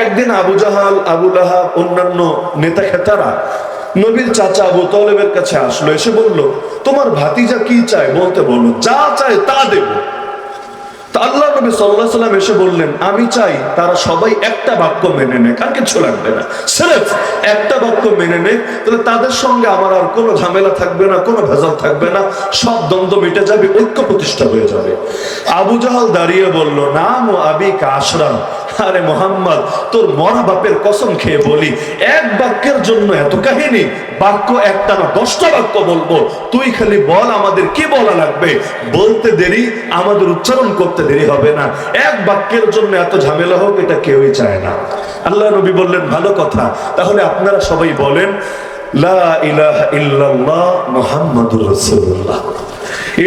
একদিন আবু জাহাল, আবু লাহাব, অন্যান্য নেতা খেতারা নবীর চাচা আবু তালেবের কাছে আসলো, এসে বলল, তোমার ভাতিজা কি চায় বলতে বলো, যা চায় তা দেব। তা আল্লাহ নবী সাল্লাল্লাহু আলাইহি ওয়াসাল্লাম এসে বললেন, আমি চাই তারা সবাই একটা বাক্য মেনে নেয়, আর কিছু লাগবে না, সির্ফ একটা বাক্য মেনে নেয়, তাহলে তাদের সঙ্গে আমার আর কোনো ঝামেলা থাকবে না, কোনো ভেজাল থাকবে না, সব দ্বন্দ্ব মিটে যাবে, ঐক্য প্রতিষ্ঠা হয়ে যাবে। আবু জাহাল দাঁড়িয়ে বলল, নাম ও আবিকা আশরা, আরে মোহাম্মদ, তোর মরা বাপের কসম খেয়ে বলি, এক বাক্যের জন্য এত কাহিনী? বাক্য একটা না, 10টা বাক্য বলবো, তুই খালি বল আমাদের কি বলা লাগবে, বলতে দেরি, আমাদের উচ্চারণ করতে দেরি হবে না। এক বাক্যের জন্য এত ঝামেলা হোক, এটা কেউই চায় না। আল্লাহ নবী বললেন, ভালো কথা, তাহলে আপনারা সবাই বলেন, লা ইলাহা ইল্লাল্লাহ মুহাম্মাদুর রাসূলুল্লাহ।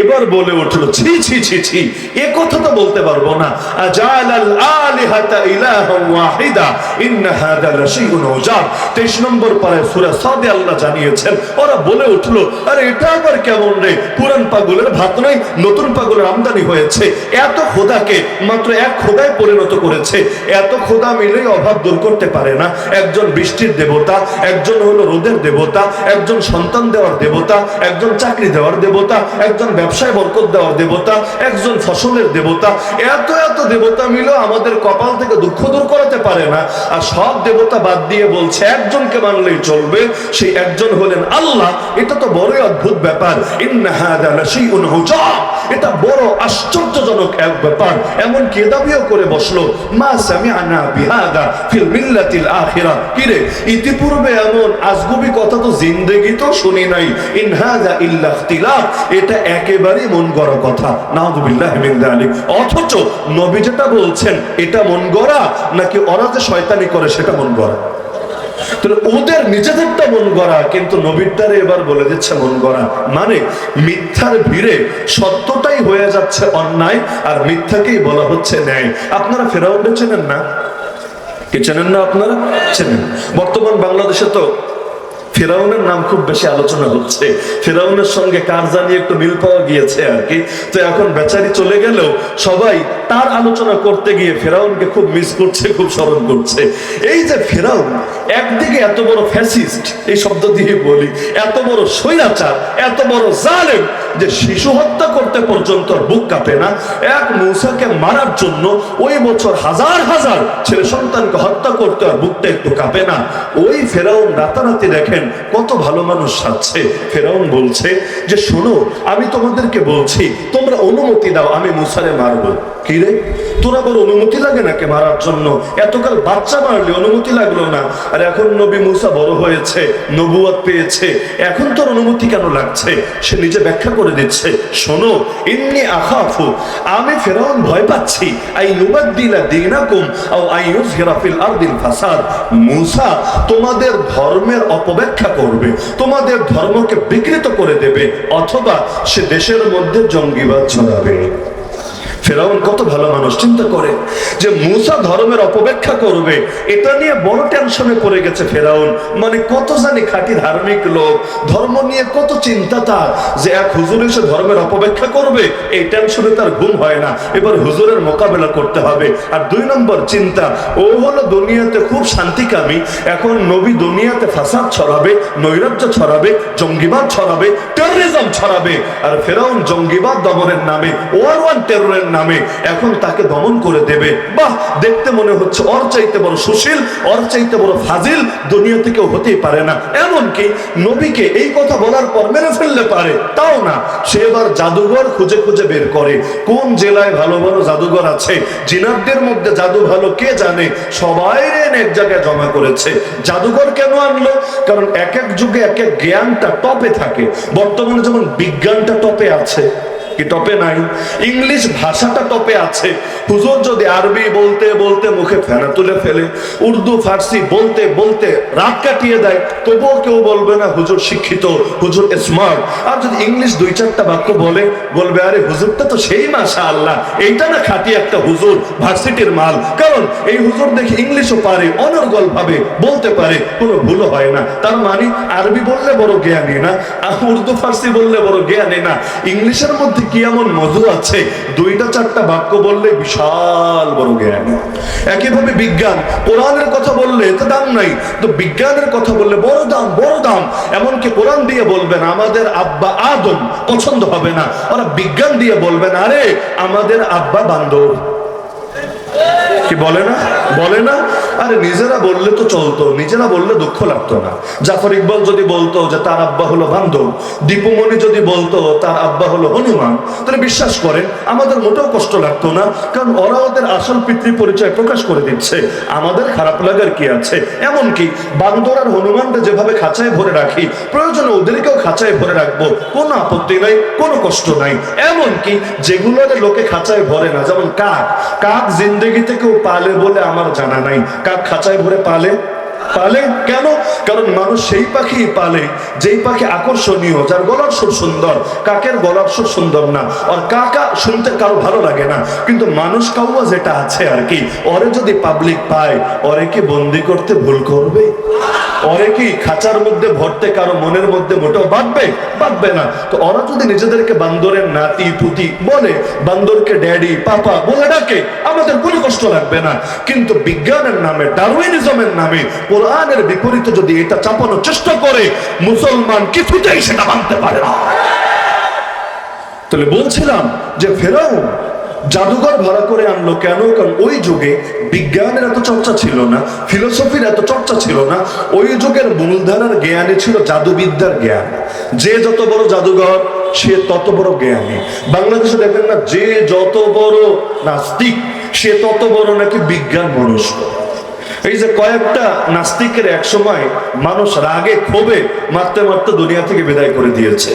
এবার বলে উঠলো, ছি ছি ছি ছি, এ কথা তো বলতে পারবো না। আজালাল আলিহাতা ইলাহান ওয়াহিদা ইন্না হাযা লাশাইউন উজাব। 23 নম্বর পারায় সূরা সাদে আল্লাহ জানিয়েছেন, ওরা বলে উঠলো, আরে এটা আবার কেমন রে, পুরান পাগলের ভাত নয়, নতুন পাগলের আমদানি হয়েছে। এত খোদাকে মাত্র এক খোদায় পরিণত করেছে, এত খোদা মিলেই অভাব দূর করতে পারে না। একজন বৃষ্টির দেবতা, একজন হলো রোদের দেবতা, একজন সন্তান দেওয়ার দেবতা, একজন চাকরি দেওয়ার দেবতা, একজন ব্যবসায় বরকত দেওয়ার দেবতা, একজন ফসলের দেবতা। এত এত দেবতা মিলেও আমাদের কপাল থেকে দুঃখ দূর করাতে পারে না। আর সব দেবতা বাদ দিয়ে বলছে একজনকে মানলেই চলবে, সেই একজন হলেন আল্লাহ। এটা তো বড়ই অদ্ভুত ব্যাপার। ইন্না হাযা লাশাইউন উজাব, এটা বড় আশ্চর্যজনক এক ব্যাপার। এমন কে দাবিও করে বসলো, মা সামি'না বিহাদা ফিল মিল্লাতিল আখিরা, কি রে, ইতিপূর্বে এমন আজগুবি কথা তো জিন্দেগিতেও শুনি নাই। ইন হাযা ইল্লা ইখতিলাফ, এটা একেবারেই মন গড়া কথা, নাউযুবিল্লাহি মিন যালিক। অথচ নবী যেটা বলছেন, এটা মন গড়া নাকি ওরা যে শয়তানি করে সেটা মন গড়া? তাহলে ওদের নিজেদেরটা মন গড়া, কিন্তু নবীরটারে এবার বলে দিচ্ছে মন গড়া। মানে মিথ্যার ভিড়ে সত্যটাই হয়ে যাচ্ছে অন্যায়, আর মিথ্যাকেই বলা হচ্ছে ন্যায়। আপনারা ফেরাউনকে চেনেন না? কি চেনেন না? আপনারা চেনেন। বর্তমান বাংলাদেশে তো ফেরাউনের নাম খুব বেশি আলোচনা হচ্ছে। ফেরাউনের সঙ্গে কার জানি একটু মিল পাওয়া গিয়েছে আর কি। তো এখন বেচারি চলে গেলেও সবাই তার আলোচনা করতে গিয়ে ফেরাউনকে খুব মিস করছে, খুব স্মরণ করছে। এই যে ফেরাউন, একদিকে এত বড় ফ্যাসিস্ট, এই শব্দ দিয়ে বলি, এত বড় স্বৈরাচার, এত বড় জালেম, যে শিশু হত্যা করতে পর্যন্ত বুক কাঁপে না। এক মূসাকে মারার জন্য ওই বছর হাজার হাজার ছেলে সন্তানকে হত্যা করতে আর বুকটা একটু কাঁপে না। ওই ফেরাউন রাতারাতি দেখেন কত ভালো মানুষ সাজছে। ফেরাউন বলছে যে, শোনো, আমি তোমাদেরকে বলছি, তোমরা অনুমতি দাও, আমি মূসারে মারবো। কি রে, তোর আবার অনুমতি লাগে নাকি মারার জন্য? এতকাল বাচ্চা মারলে অনুমতি লাগলো না, আর এখন নবী মূসা বড় হয়েছে, নবুয়ত পেয়েছে, এখন তোর অনুমতি কেন লাগছে? সে নিজে ব্যাখ্যা করে দিচ্ছে, শোনো, ইন্নী আখাফু, আমি ফেরাউন ভয় পাচ্ছি, আই ইউবাদদিলা দীনাকুম আও আই ইউযহিরা ফিল আরদিল ফাসাদ। মূসা তোমাদের ধর্মের অপব্যাখ্যা করবে, তোমাদের ধর্মকে বিকৃত করে দেবে, অথবা সে দেশের মধ্যে জঙ্গিবাদ ছড়াবে। ফেরাউন কত ভালো মানুষ, চিন্তা করে যে মূসা ধর্মের অপব্যাখ্যা করবে, এটা নিয়ে বড় টেনশনে পড়ে গেছে ফেরাউন। মানে কত জানি খাঁটি ধার্মিক লোক, ধর্ম নিয়ে কত চিন্তা তার, যে এক হুজুর এসে ধর্মের অপব্যাখ্যা করবে, এই টেনশনে তার ঘুম হয় না। এবার হুজুরের মোকাবেলা করতে হবে। আর 2 নম্বর চিন্তা, ও হলো দুনিয়াতে খুব শান্তিকামী, এখন নবী দুনিয়াতে ফাসাদ ছড়াবে, নৈরাজ্য ছড়াবে, জঙ্গিবাদ ছড়াবে, টেররিজম ছড়াবে। আর ফেরাউন জঙ্গিবাদ দমনের নামে, ওয়ার ওয়ান টেররের নামে এখন তাকে দমন করে দেবে। বাহ, দেখতে মনে হচ্ছে ওর চাইতে বড় সুশীল, ওর চাইতে বড় ফাজিল দুনিয়াতে কেউ হতেই পারে না। এমনকি নবীকে এই কথা বলার পর মেরে ফেললে পারে, তাও না, সে এবার জাদুঘর খুঁজে খুঁজে বের করে। কোন জেলায় ভালো ভালো জাদুঘর আছে, জিনারদের মধ্যে জাদু ভালো কে জানে, সবাই এক জায়গায় জমা করেছে। জাদুঘর কেন আনলো? কারণ এক এক যুগে এক এক জ্ঞানটা টপে থাকে। বর্তমানে যেমন বিজ্ঞানটা টপে আছে, কি টপে নাই? ইংলিশ ভাষাটা টপে আছে। হুজুর যদি আরবি বলতে বলতে মুখে ফেনা তুলে ফেলে, উর্দু ফার্সি বলতে বলতে রাত কাটিয়ে দেয়, তবুও কেউ বলবে না হুজুর শিক্ষিত, হুজুর স্মার্ট। আর যদি ইংলিশ 2-4টা বাক্য বলবে আরে হুজুরটা তো সেই মাশাআল্লাহ, এইটা না খাঁটি একটা হুজুর, ভার্সিটির মাল। কারণ এই হুজুর দেখি ইংলিশও পারে, অনর্গল ভাবে বলতে পারে, কোনো ভুলও হয় না। তার মানে আরবি বললে বড় জ্ঞানী না, উর্দু ফার্সি বললে বড় জ্ঞানী না, ইংলিশের মধ্যে কি এমন মধু আছে, দুইটা চারটা বাক্য বললে বিশাল বড় জ্ঞান। একইভাবে বিজ্ঞান, কোরআনের কথা বললে এতে দাম নাই, তো বিজ্ঞানের কথা বললে বড় দাম, বড় দাম। এমনকি কোরআন দিয়ে বলবেন আমাদের আব্বা আদম, পছন্দ হবে না। ওরা বিজ্ঞান দিয়ে বলবেন আরে আমাদের আব্বা বান্দর। কি বলে না, বলে না? আরে নিজেরা বললে তো চলতো, নিজেরা বললে দুঃখ লাগতো না। জাফর ইকবাল যদি বলতো যে তার আব্বা হলো বান্দর, দীপুমণি যদি বলতো তার আব্বা হলো হনুমান, তাহলে বিশ্বাস করেন আমাদের মোটেও কষ্ট লাগতো না, কারণ ওরা ওদের আসল পিতৃ পরিচয় প্রকাশ করে দিচ্ছে, আমাদের খারাপ লাগার কি আছে? এমনকি বান্দর আর হনুমানটা যেভাবে খাঁচায় ভরে রাখি, প্রয়োজনে ওদেরকেও খাঁচায় ভরে রাখবো, কোনো আপত্তি নাই, কোনো কষ্ট নাই। এমনকি যেগুলো লোকে খাঁচায় ভরে না, যেমন কাক, কাক জিন্দেগিতে কেউ পালে বলে আমার জানা নাই। কাক খাঁচায় ভরে পালে? পালে কেন? কারণ মানুষ সেই পাখি পালে যেই পাখি আকর্ষণীয়, যার গলার সুর সুন্দর। কাকের গলার সুর সুন্দর না, আর কাকা শুনতে কারো ভালো লাগে না, কিন্তু মানুষ কাউয়া যেটা আছে আর কি, ওরে যদি পাবলিক পায়, ওরে কি বন্দি করতে ভুল করবে? ওরে কি খাঁচার মধ্যে ভরতে কারো মনের মধ্যে মোটেও বাঁধবে? বাঁধবে না। তো ওরা যদি নিজেদেরকে বান্দরের নাতি পুতি বলে, বান্দরকে ড্যাডি পাপা বলে ডাকে, আমাদের কোনো কষ্ট লাগবে না। কিন্তু বিজ্ঞানের নামে, ডারউইনিজমের নামে, কোরআনের বিপরীতে যদি এটা চাপানোর চেষ্টা করে, মুসলমান কিছুতেই সেটা মানতে পারে না। তাহলে বলছিলাম যে ফেরাউন জাদুঘর ভাড়া করে আনলো কেন? কারণ ওই যুগে বিজ্ঞানের এত চর্চা ছিল না, ফিলোসফির এত চর্চা ছিল না। ওই যুগের মূলধারার জ্ঞানে ছিল জাদুবিদ্যার জ্ঞান। যে যত বড় জাদুঘর সে তত বড় জ্ঞানী। বাংলাদেশে দেখেন না, যে যত বড় নাস্তিক সে তত বড় নাকি বিজ্ঞান মনস্ক। এই যে কয়েকটা নাস্তিকের এক সময় মানুষ রাগে ক্ষোভে মারতে মারতে দুনিয়া থেকে বিদায় করে দিয়েছে।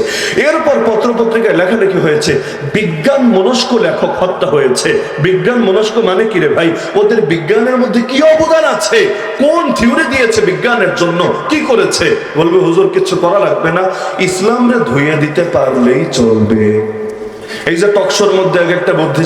এরপর পত্রপত্রিকায় লেখালেখি হয়েছে বিজ্ঞান মনস্ক লেখক হত্যা হয়েছে। বিজ্ঞান মনস্ক মানে কি রে ভাই? ওদের বিজ্ঞানের মধ্যে কি অবদান আছে? কোন থিওরি দিয়েছে বিজ্ঞানের জন্য? কি করেছে? বলবে হুজুর কিছু করা লাগবে না, ইসলামরে ধুইয়ে দিতে পারলেই চলবে। এই যে টকশোর মধ্যে এক একটা বুদ্ধি